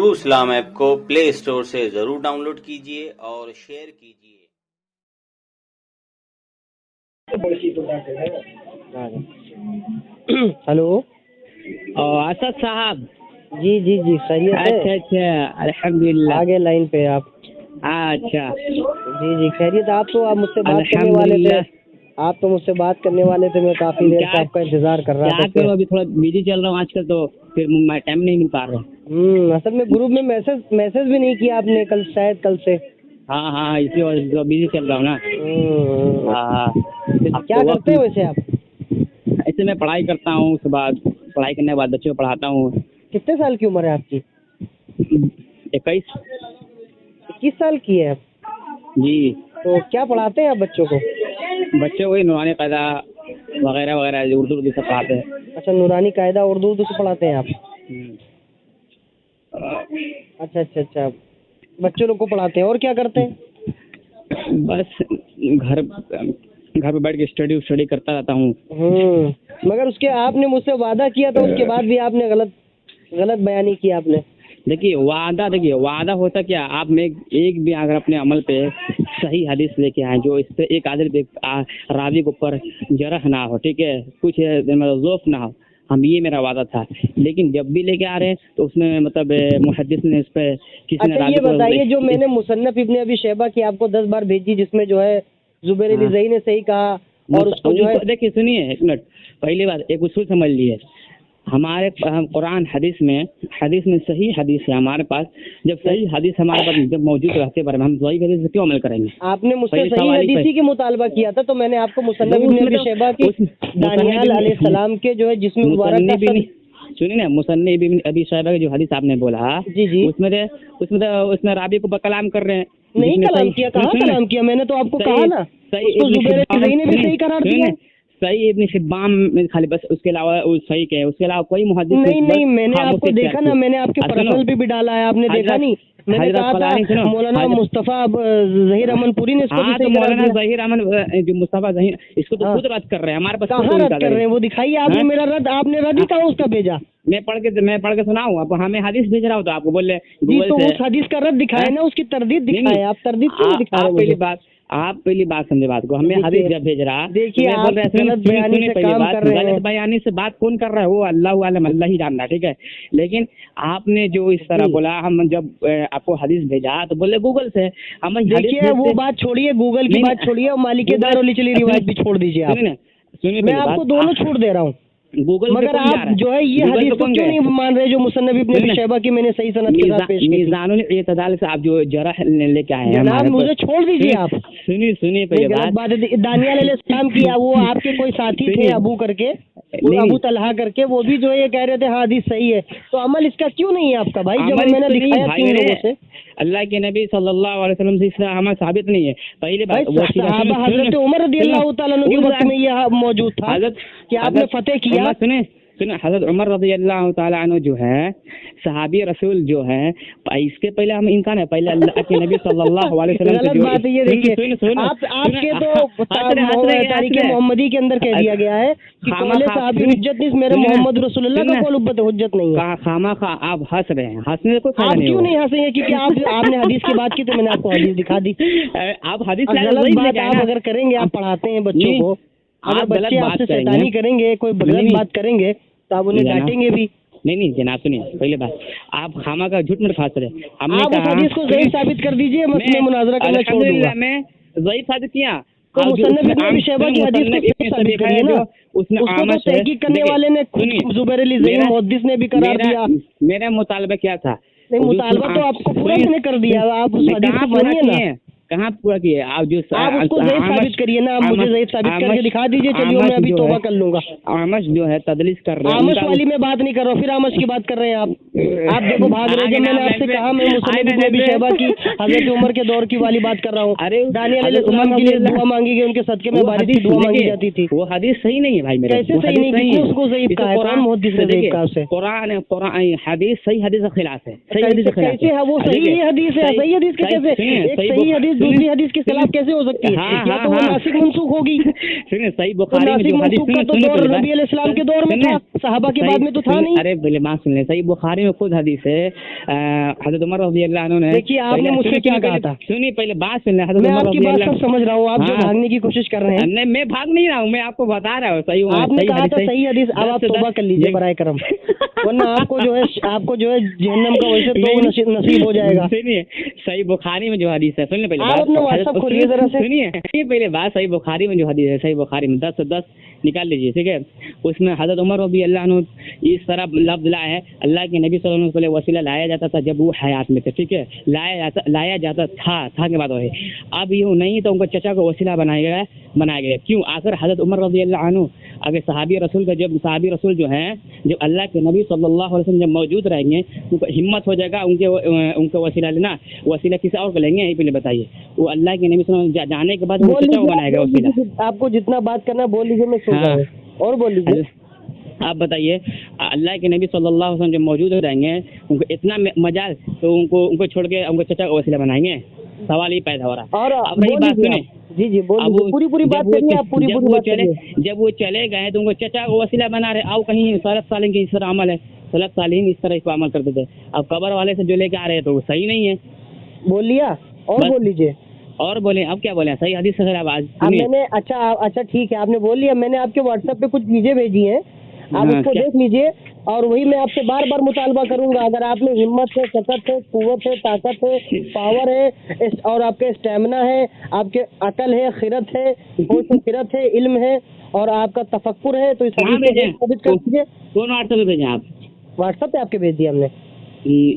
True Islam app کو پلے store سے ضرور ڈاؤن لوڈ کیجیے اور شیئر کیجیے۔ ہلو اسد صاحب، جی جی جی خیریت ہے؟ اچھا الحمدللہ، آگے لائن پہ آپ؟ اچھا جی جی خیریت۔ آپ مجھ سے بات کرنے والے تھے، آپ تو مجھ سے بات کرنے والے تھے، میں کافی دیر سے آپ کا انتظار کر رہا تھا۔ کروں ابھی تھوڑا بزی چل رہا ہوں آج کل، تو پھر میں ٹائم نہیں مل پا رہا۔ اصل میں گروپ میں میسج بھی نہیں کیا آپ نے شاید کل سے۔ ہاں اسی وجہ سے بزی چل رہا ہوں نا۔ ہاں کیا کرتے ہیں ویسے آپ؟ ایسے میں پڑھائی کرتا ہوں، اس کے بعد پڑھائی کرنے کے بعد بچوں کو پڑھاتا ہوں۔ کتنے سال کی عمر ہے آپ کی؟ 21 سال کی ہے آپ؟ جی۔ تو کیا پڑھاتے ہیں آپ بچوں کو؟ بچوں کو نورانی قاعدہ وغیرہ وغیرہ اردو سے پڑھاتے ہیں۔ اچھا، نورانی قاعدہ اردو سے پڑھاتے ہیں آپ؟ اچھا بچوں لوگ کو پڑھاتے ہیں، اور کیا کرتے ہیں؟ بس گھر پہ بیٹھ کے اسٹڈی کرتا رہتا ہوں۔ مگر اس کے آپ نے مجھ سے وعدہ کیا تھا، اس کے بعد بھی آپ نے غلط بیانی کیا آپ نے۔ دیکھیے وعدہ ہوتا کیا، آپ میں ایک بھی اگر اپنے عمل پہ صحیح حدیث لے کے آئیں جو اس پہ ایک عادل پہ راوی کے اوپر جرح نہ ہو، ٹھیک ہے، کچھ ذوف نہ ہو، یہ میرا وعدہ تھا۔ لیکن جب بھی لے کے آ رہے ہیں تو اس میں مطلب محدث نے اس پہ کسی نے یہ بتائیے، جو میں نے مصنف ابن ابی شیبہ کی آپ کو 10 بار بھیجی، جس میں جو ہے زبیر علی زئی نے صحیح کہا، اور اس کو جو ہے دیکھیے سنیے ایک منٹ، پہلی بات ایک اصول سمجھ لیے، ہمارے قرآن حدیث میں صحیح حدیث ہے ہمارے پاس۔ جب صحیح حدیث ہمارے پاس جب موجود رہتے بارے میں ہم ضعیف حدیث سے کیوں عمل کریں گے؟ آپ نے مجھ سے صحیح حدیث کی مطالبہ کیا تھا، تو میں نے آپ کو مصنف ابن ابی شیبہ کی دانیال علیہ السلام کے جو ہے جس میں مبارک سنیے نا، مصنف ابن ابی شیبہ کی جو حدیث آپ نے بولا، جی اس میں رابی کو کلام کر رہے ہیں۔ نہیں کلام کیا، کہاں کلام کیا؟ میں نے تو آپ کو کہا نا، زبیر علی زئی نے بھی صحیح قرار دیا۔ صحیح ابن حبان میں خالی بس، اس کے علاوہ صحیح کہ اس کے علاوہ کوئی محدث نہیں میں نے آپ کو دیکھا نا، میں نے آپ کے پرسنل پہ بھی ڈالا ہے، آپ نے دیکھا نہیں؟ میں نے کہا تھا مولانا مصطفیٰ ظہیر امن پوری نے اس کو مولانا ظہیر امن جو مصطفیٰ ظہیر اس کو تو خود رد کر رہے ہیں ہمارے پاس۔ کہاں رد کر رہے ہیں؟ وہ دکھائیے آپ نے میرا رد، آپ نے رد ہی کہاں اس کا بھیجا؟ میں پڑھ کے سناؤں، اب ہمیں حدیث بھیج رہا ہوں تو آپ کو بول رہے جی، تو اس حدیث کا رد دکھائے نا، اس کی تردید دکھائے۔ آپ تردید کیوں دکھا رہے ہیں؟ آپ پہلی بات سمجھے بات کو، ہمیں حدیث جب بھیج رہا، دیکھیے آپ غلط بیانی سے کام کر رہے ہیں۔ غلط بیانی سے بات کون کر رہا ہے؟ وہ اللہ عالم، اللہ ہی جاننا، ٹھیک ہے۔ لیکن آپ نے جو اس طرح بولا، ہم جب آپ کو حدیث بھیجا تو بولے گوگل سے، ہم دیکھیے وہ بات چھوڑیے، گوگل کی بات چھوڑیے، اور مالک دار چلی روایت بھی چھوڑ دیجیے آپ۔ میں آپ کو دونوں چھوٹ دے رہا ہوں، گوگل مگر آپ جو ہے یہ حدیث کو کیوں نہیں مان رہے جو مصنف ابن ابی شیبہ کی میں نے صحیح سند کے ساتھ پیش کی؟ میزان الاعتدال سے آپ جو جرح لے کے آئے ہیں، جناب مجھے چھوڑ دیجیے آپ۔ سنیے پہلے بات دانیال علیہ السلام کی، وہ آپ کے کوئی ساتھی تھے ابو کر کے، ابو طلحہ کر کے، وہ بھی جو ہے یہ کہہ رہے تھے ہاں حدیث صحیح ہے، تو عمل اس کا کیوں نہیں ہے آپ کا بھائی؟ جب میں نے دکھایا 3 لوگوں سے، اللہ کے نبی صلی اللہ علیہ وسلم سے اس طرح عمل ثابت نہیں ہے۔ پہلی بات صحابہ حضرت عمر رضی اللہ تعالیٰ عنہ کے وقت میں یہ موجود تھا کہ آپ نے فتح کیا۔ سنیں حضرت عمر رضی اللہ تعالیٰ عنہ جو ہے صحابی رسول جو ہے، اس کے پہلے ہم انسان ہے، پہلے اللہ کے نبی صلی اللہ علیہ وسلم غلط بات ہے یہ، دیکھیے آپ کے تو تاریخ محمدی کے اندر کہہ دیا گیا ہے کہ پہلے صحابی حجت نہیں، میرے محمد رسول اللہ کا قول حجت نہیں ہے۔ خامخواہ آپ ہنس رہے ہیں، ہنسنے سے کوئی فائدہ نہیں۔ آپ کیوں نہیں ہنسیں گے؟ کیونکہ آپ نے حدیث کی بات کی تو میں نے آپ کو حدیث دکھا دی۔ آپ حدیث غلط بات آپ اگر کریں گے، آپ پڑھاتے ہیں بچوں کو، اگر بچے آپ سے شیطانی کریں گے، کوئی غلط بات کریں گے تو آپ انہیں ڈانٹیں گے بھی؟ نہیں جناب سنیے، پہلے بات آپ خامہ کا جھوٹ مت پھانس رہے۔ آپ اس حدیث کو ضعیف ثابت کر دیجیے، میں مناظرہ کرنا چھوڑ دوں گا۔ میں ضعیف ثابت کیا تو مصنف ابن ابی شیبہ کی حدیث کو صحیح ثابت کریے نا، اس کو تو تحقیق کرنے والے نے زبیر علی زئی محدث نے بھی قرار دیا۔ میرا مطالبہ کیا تھا؟ نہیں مطالبہ تو آپ کو پورا اس نے کر دیا، آپ اس حدیث کو مانیے نا۔ کہاں پورا کیے آپ؟ جو آپ اس کو ضعیف ثابت کریے نا، آپ مجھے ضعیف ثابت کر کے دکھا دیجیے، چلیے میں ابھی توبہ کر لوں گا۔ آمش جو ہے تدلیس کر رہے ہیں، آمش والی میں بات نہیں کر رہا ہوں، پھر آمش کی بات کر رہے ہیں آپ دیکھو بھاگ رہے ہیں۔ جب میں نے آپ سے کہا میں مصنف ابن ابی شیبہ کی حضرت عمر کے دور کی والی بات کر رہا ہوں، دانیال علیہ السلام کے لیے دعا مانگی گئی، ان کے صدقے میں بارش کی دعا مانگی جاتی تھی۔ وہ حدیث صحیح نہیں ہے بھائی میرے۔ کیسے صحیح نہیں؟ کس نے اس کو ضعیف کہا ہے؟ قرآن محدث نے ضعیف کہا اسے؟ قرآن حدیث صحیح حدیث کے خلاف ہے۔ صحیح حدیث کے خلاف کیسے ہے وہ؟ صحیح حدیث ہے، صحیح حدیث کے کیسے؟ ایک صحیح حدیث हदीस दूसरी हदीस के खिलाफ कैसे हो सकती है? या तो वो नासिक मनसूख होगी। सुनिए सही तो बुखारी में नासिक जो हदीस मनसूख का तो दौर नबी अलैहि सलाम के दौर में था, सहाबा के बाद में तो था नहीं। अरे पहले बात सुन ले, सही बुखारी में खुद हदीस है, हज़रत उमर रज़ी अल्लाह अन्हु ने, देखिए आपने मुझसे क्या कहा था? सुनिए पहले बात सुन ले, हज़रत मैं उमर आपकी रज़ी बात अल्लाह, सब समझ रहा हूँ, आप जो भागने की कोशिश कर रहे हैं। नहीं मैं भाग नहीं रहा हूँ, मैं आपको बता रहा हूँ सही। आपने कहा था सही हदीस, अब आप तौबा कर लीजिए बराए करम, वरना आपको जो है जहन्नम का वैसे तो नसीब हो जाएगा। सुनिए सही बुखारी में जो हदीस है, सुनिए पहले आप अपना व्हाट्सएप खोलिए जरा से। सुनिए पहले बात, सही बुखारी में जो हदीस है, सही बुखारी में 10 से 10 निकाल लीजिए, ठीक है। उसमें हज़रत उमर रज़ी अल्लाह अन्हु इस तरह लफ्ज़ लाया है, अल्लाह के नबी सल्लल्लाहु अलैहि वसल्लम को वसीला लाया जाता था जब वो हयात में थे, ठीक है, लाया जाता था के बाद है, अब यूँ नहीं तो उनको चचा को वसीला बनाया गया। क्यों? आखिर हज़रत उमर रज़ी अल्लाह अन्हु अगर सहाबी रसूल जो हैं, जब अल्लाह के नबी सल्लल्लाहु अलैहि वसल्लम जब मौजूद रहेंगे, उनको हिम्मत हो जाएगा उनके वसीला लेना, वसीला किसी और को लेंगे? यही पहले बताइए। वो अल्लाह के नबी सल्लल्लाहु अलैहि वसल्लम जाने के बाद वो चचा को बनाएगा वसीला। आपको जितना बात करना बोल लीजिए, मैं सुन रहा हूँ, और बोल लीजिए। आप बताइए, अल्लाह के नबी सल्लल्लाहु अलैहि वसल्लम जब मौजूद हो जाएंगे, उनको इतना मजाल तो उनको छोड़ के उनको चचा को वसीला बनाएंगे? सवाल ही पैदा हो रहा है। और अब रही बात सुने, जी बोलिए, पूरी बात करिए आप, पूरी बात करिए। जब वो चले गए तो उनको चचा को वसीला बना रहे, आओ कहीं सलफ सालिन की इस तरह अमल है, सलफ सालिन इस तरह इसको अमल करते थे, अब कब्र वाले से जो लेके आ रहे हैं तो वो सही नहीं है। बोल लिया, और बोल लीजिए, और बोले, अब क्या बोले? सही हदीस से आवाज मैंने, अच्छा ठीक है, आपने बोल लिया। मैंने आपके व्हाट्सएप पे कुछ चीजें भेजी हैं, आप उसको देख लीजिए, और वही मैं आपसे बार बार मुतालबा करूंगा। अगर आप में हिम्मत है, सकत है, कुव्वत है, ताकत है, पावर है, और आपके स्टेमिना है, आपके अकल है, खिरत है, खिरत है, इल्म है, और आपका तफक्कुर है, तो इस हदीस को साबित कर दीजिए। कौन व्हाट्सएप पे भेजे आप? व्हाट्सएप पे आपके भेज दिया हमने।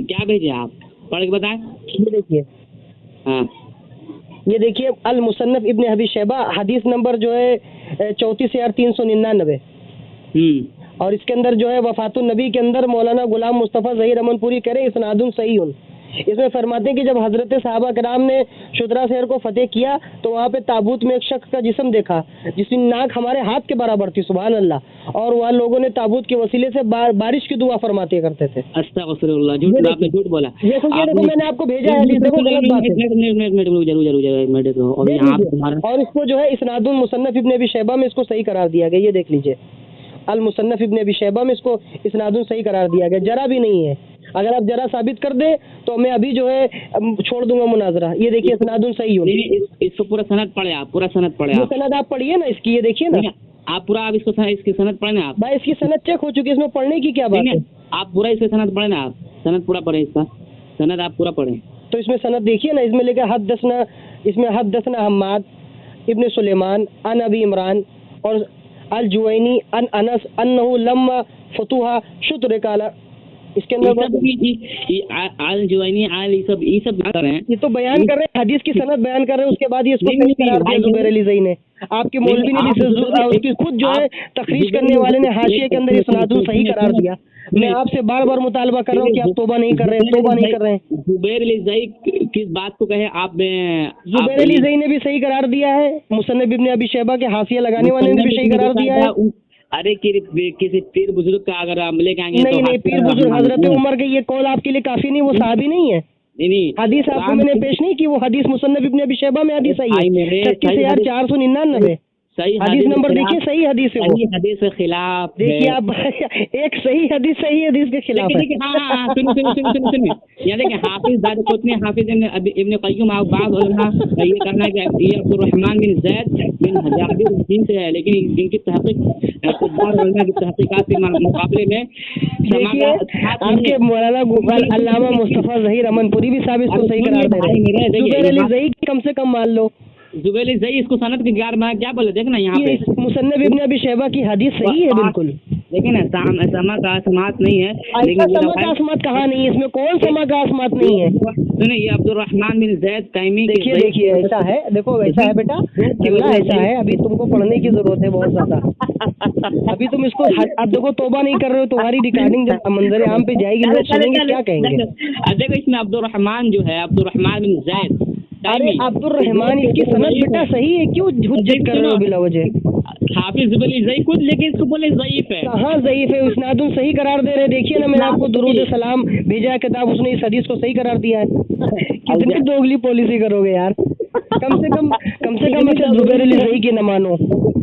क्या भेजे आप? पढ़ के बताएं। ये देखिए, हाँ ये देखिए, अल मुसन्नफ इब्न अबी शैबा, हदीस नंबर जो है 34,399, और इसके अंदर जो है वफातुन नबी के अंदर मौलाना गुलाम मुस्तफ़ा ज़हीर अमनपुरी कह रहे हैं इस्नादुन सहीहुन। इसमें फरमाते हैं कि जब हजरत सहाबा कराम ने शुतरा शहर को फतेह किया तो वहाँ पे ताबूत में एक शख्स का जिस्म देखा जिसकी नाक हमारे हाथ के बराबर थी, सुभान अल्लाह, और वहाँ लोगों ने ताबूत के वसीले से बारिश की दुआ फरमाते करते थे। अस्तगफिरुल्लाह, झूठ, आपने झूठ बोला। ये देखो, मैंने आपको भेजा है, देखो गलत बात है। और इसको जो है इस्नादुल मुसन्नफ इब्न अबी शैबा में इसको सही करार दिया गया, ये देख लीजिए, अल मुसन्नफ इब्न अबी शैबा में इसको इस्नादुन सही करार दिया गया, जरा भी नहीं है। अगर आप जरा साबित कर दे तो मैं अभी जो है छोड़ दूंगा मुनाजरा। ये देखिए इस्नादुन सही हो, इसको पूरा सनद पढ़े आप, पूरा सनद पढ़े आप, सनद आप पढ़िए ना इसकी, ये देखिए ना आप पूरा, आप इसकी सनद पढ़े ना आप। भाई इसकी सनद चेक हो चुकी है, इसमें पढ़ने की क्या बात है? आप पूरा इसका सनद पढ़े ना, आप सनद पूरा पढ़े, इसका सनद आप पूरा पढ़े। तो इसमें सनद देखिए ना, इसमें लेकर हद्दसना हम्माद इब्न सुलेमान अन अबी इमरान और अल जुवैनी अन अनस अन्नहु लम्मा फतुहा शुत्र काला। इसके अंदर आल जुवैनी आल ये सब कर रहे हैं, ये तो बयान कर रहे हैं, हदीस की सनद बयान कर रहे हैं, उसके बाद ये इसको सही करार दिया जुबैर अली ज़ई ने। आपके मौलवी ने उसकी खुद जो है तखरीज करने वाले ने हाशिए के अंदर इस्नादुन सही करार दिया। मैं आपसे बार बार मुतालबा कर रहा हूँ कि आप तौबा नहीं कर रहे हैं, जुबैर अली ज़ई किस बात को कहे आप? जुबैर अली ज़ई ने भी सही करार दिया है, मुसन्नफ इब्न अबी शैबा के हाशिया लगाने वाले ने भी सही करार दिया है। अरे किसी पीर बुजुर्ग का अगर हम लेके आएंगे नहीं, पीर बुजुर्ग हजरत उमर के ये कौल आपके लिए काफी नहीं, वो साहबी नहीं है। नहीं, हदीस आपको मैंने पेश नहीं की, वो हदीस मुसन्नफ इब्न अबी शैबा में हदीस आई है 36,499, सही हदीस नंबर देखिए, सही हदीस है, वो हदीस के खिलाफ देखिए आप एक सही हदीस के खिलाफ है। हाँ सुनिए, यहाँ देखिए, हाफिज दारक़ुतनी, हाफिज इब्न क़य्यूम, आप बाद उलमा ये करना कि ये अब्दुर्रहमान बिन ज़ैद बिन जाबिर दिन से है, लेकिन इनकी तहक़ीक़ उलमा की तहक़ीक़ात के मुकाबले में देखिए आपके मौलाना अल्लामा मुस्तफ़ा ज़हीर अमनपुरी भी साहब इसको सही करार दे रहे हैं। जुबैर अली ज़ई कम से कम मान लो, जुबैर अली ज़ई इसको सनद के ग्यार में क्या बोले, देखना यहाँ पे मुसन्नफ इब्न अबी शैबा की हदीस सही है बिल्कुल, लेकिन समा का असमात नहीं है, लेकिन समा का असमात कहाँ नहीं है, इसमें कौन समा का असमात नहीं है? सुनिए, ये अब्दुर्रहमान बिन ज़ैद तैमी, देखिए ऐसा है, देखो ऐसा है बेटा, ऐसा है, अभी तुमको पढ़ने की जरूरत है बहुत ज्यादा। अभी तुम इसको अब देखो, तौबा नहीं कर रहे हो, तुम्हारी रिकॉर्डिंग जब मंजर आम पे जाएगी लोग सुनेंगे क्या कहेंगे। देखो इसमें अब्दुर्रहमान जो है, अब्दुर्रहमान बिन ज़ैद, अरे अब्दुर्रहमान इसकी सनद बेटा सही है, क्यों हुज्जत कर रहे हो बिला वजह? हाफिज जुबैर अली ज़ई खुद, लेकिन इसको बोले ज़ईफ है। कहाँ ज़ईफ है, इस्नादुन सही करार दे रहे। देखिए ना, मैंने आपको दुरूद सलाम भेजा है किताब, उसने इस हदीस को सही करार दिया है। कितनी दोगली पॉलिसी करोगे यार। कम से कम अच्छा जुबैर अली ज़ही की न मानो,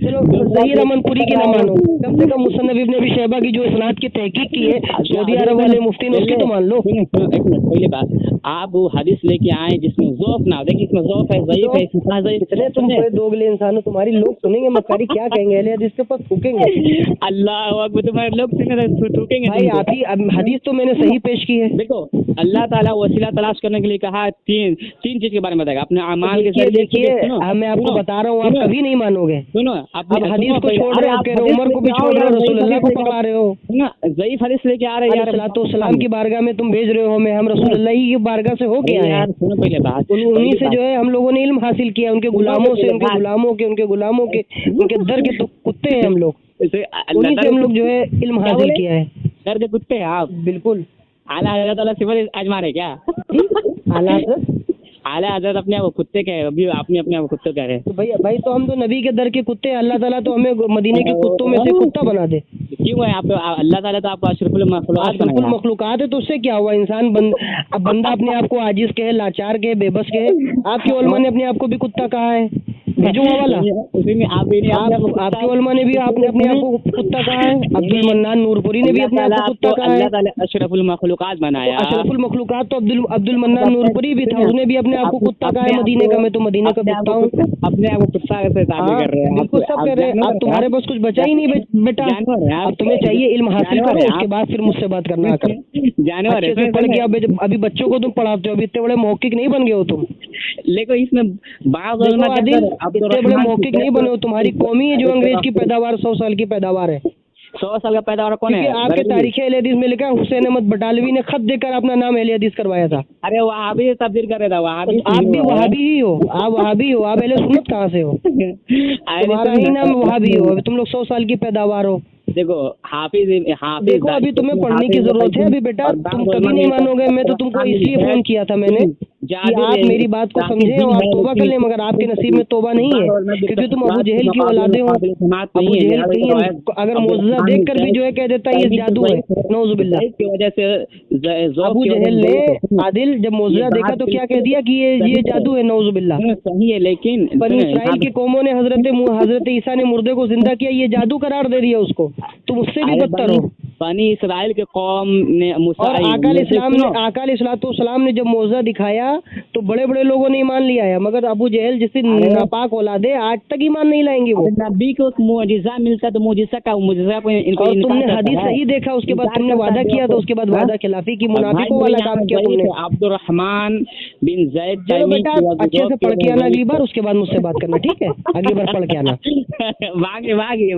चलो ज़हीर अमन पुरी की न मानो, कम से कम मुसन्नफ इब्न अबी शैबा की जो इसनाद की तहकीक की है सऊदी अरब वाले मुफ्ती ने, उसकी तो मान लो। एक मिनट, पहले बात, आप वो हदीस लेके आए जिसमें ज़ौफ़ ना हो, देखिए इसमें ज़ौफ़ है, ज़ईफ़ है, इसमें ज़ईफ़। इतने तुम बड़े दोगले इंसान हो, तुम्हारी लोग सुनेंगे मक्कारी क्या कहेंगे, अहले हदीस के पास थूकेंगे। अल्लाह अकबर, तुम्हारे लोग ठोकेंगे भाई आप ही, अब हदीस तो मैंने सही पेश की है। देखो, अल्लाह ताला वसीला तलाश करने के लिए कहा, तीन चीज के बारे में बताएगा, अपने अमाल के जरिए। देखिए मैं आपको बता रहा हूँ, आप कभी नहीं मानोगे। सुनो, आप हदीस को छोड़ रहे हो, कह रहे हो उमर को भी छोड़ रहे हो, रसूलुल्लाह को पकड़ा रहे हो। ज़ईफ़ हदीस लेके आ रहे हैं यार, तो सलाम की बारगाह में तुम भेज रहे हो हमें, हम रसूलुल्लाह की बारगाह से हो गया है। सुनो पहले बात, उन्हीं से जो है हम लोगों ने इल्म हासिल किया, उनके गुलामों से, उनके गुलामों के उनके दर के तो कुत्ते हैं हम लोग, उन्हीं से हम लोग जो है इल्म हासिल किया है। दर के कुत्ते हैं आप? बिल्कुल। आला हज़रत वाला सिफत आजमा रहे क्या? आला हज़रत अपने आप कुत्ते कह रहे, अभी आपने अपने आप कुत्ते कह रहे हैं। तो भाई तो हम तो नबी के दर के कुत्ते हैं, अल्लाह ताला तो हमें मदीने के कुत्तों में से कुत्ता बना दे। क्यों है आप? अल्लाह ताला तो आपको अशरफुल मखलूकात है, तो उससे क्या हुआ? इंसान बंदा अपने आप को आजिज कहे, लाचार कहे, बेबस कहे। आपके उलमा ने अपने आप को भी कुत्ता कहा है, भेजूंगा वाला। आपके उलमा ने भी आपने अपने आप को कुत्ता कहा है, अब्दुल मन्नान नूरपुरी ने भी अपने आप को कुत्ता कहा है। अल्लाह ताला अशरफुल मखलूकात बनाया, अशरफुल मखलूकात तो अब्दुल मन्नान नूरपुरी भी था, उसने भी अपने आप को कुत्ता कहा है मदीने का। मैं तो मदीने का कुत्ता हूँ, अपने आप को कुत्ता से ताबीर कर रहे हैं। बिल्कुल सब कर रहे हैं। अब तुम्हारे पास कुछ बचा ही नहीं बेटा, अब तुम्हें चाहिए इल्म हासिल करो, उसके बाद फिर मुझसे बात करना आकर। जानवर है पढ़ के अभी बच्चों को तुम पढ़ाते हो, अभी इतने बड़े मौकिक नहीं बन गए हो तुम। लेकिन इसमें इतने बड़े मौकिक नहीं बने हो, तुम्हारी कौम ही है जो अंग्रेज की पैदावार 100 साल की पैदावार है। 100 साल का पैदावार कौन है? आपके तारीख अहले हदीस में लिखा है, हुसैन अहमद बटालवी ने खत देकर अपना नाम अहले हदीस करवाया था। अरे वहाँ भी तब्दील कर रहा था, वहाँ भी आप भी वहाबी ही हो, आप वहाबी हो, आप अहले सुन्नत कहाँ से हो? तुम्हारा ही नाम वहाबी हो, तुम लोग 100 साल की पैदावार हो। देखो हाफिज देखो अभी तुम्हें पढ़ने की जरूरत है अभी बेटा, तुम कभी नहीं मानोगे। मैं तो तुमको इसलिए फोन किया था मैंने कि आप मेरी बात को समझे और आप तौबा कर लें, मगर आपके नसीब में तौबा नहीं है, क्योंकि तुम अबू जहल की औलादे हो। अबू जहल कहीं अगर मौजज़ा देख कर भी जो है कह देता है ये जादू है, नौजुबिल्लाह की वजह से। अबू जहल ने आदिल जब मौजज़ा देखा तो क्या कह दिया कि ये जादू है, नौजुबिल्लाह। सही है, लेकिन बनी इसराइल की कौमों ने हजरत ईसा ने मुर्दे को जिंदा किया, ये जादू करार दे दिया उसको। तुम उससे भी बदतर हो। बनी इसराइल के कौम ने और आका अलैहिस्सलाम ने जब मौजज़ा दिखाया तो बड़े बड़े लोगों ने ईमान लिया है, मगर अबू जहल जिससे नापाक औलाद है आज तक ईमान नहीं लाएंगे वो। नबी को मुअजिज़ा मिलता तो मुअजिज़ा और तुमने हदीस सही देखा, उसके बाद तुमने वादा किया, तो उसके बाद वादा खिलाफी की मुनाफिकों वाला काम किया तुमने। अब्दुर्रहमान बिन ज़ैद, चलो बेटा अच्छे से पढ़ के आना अगली बार, उसके बाद मुझसे बात करना, ठीक है? अगली बार पढ़ के आना। भागे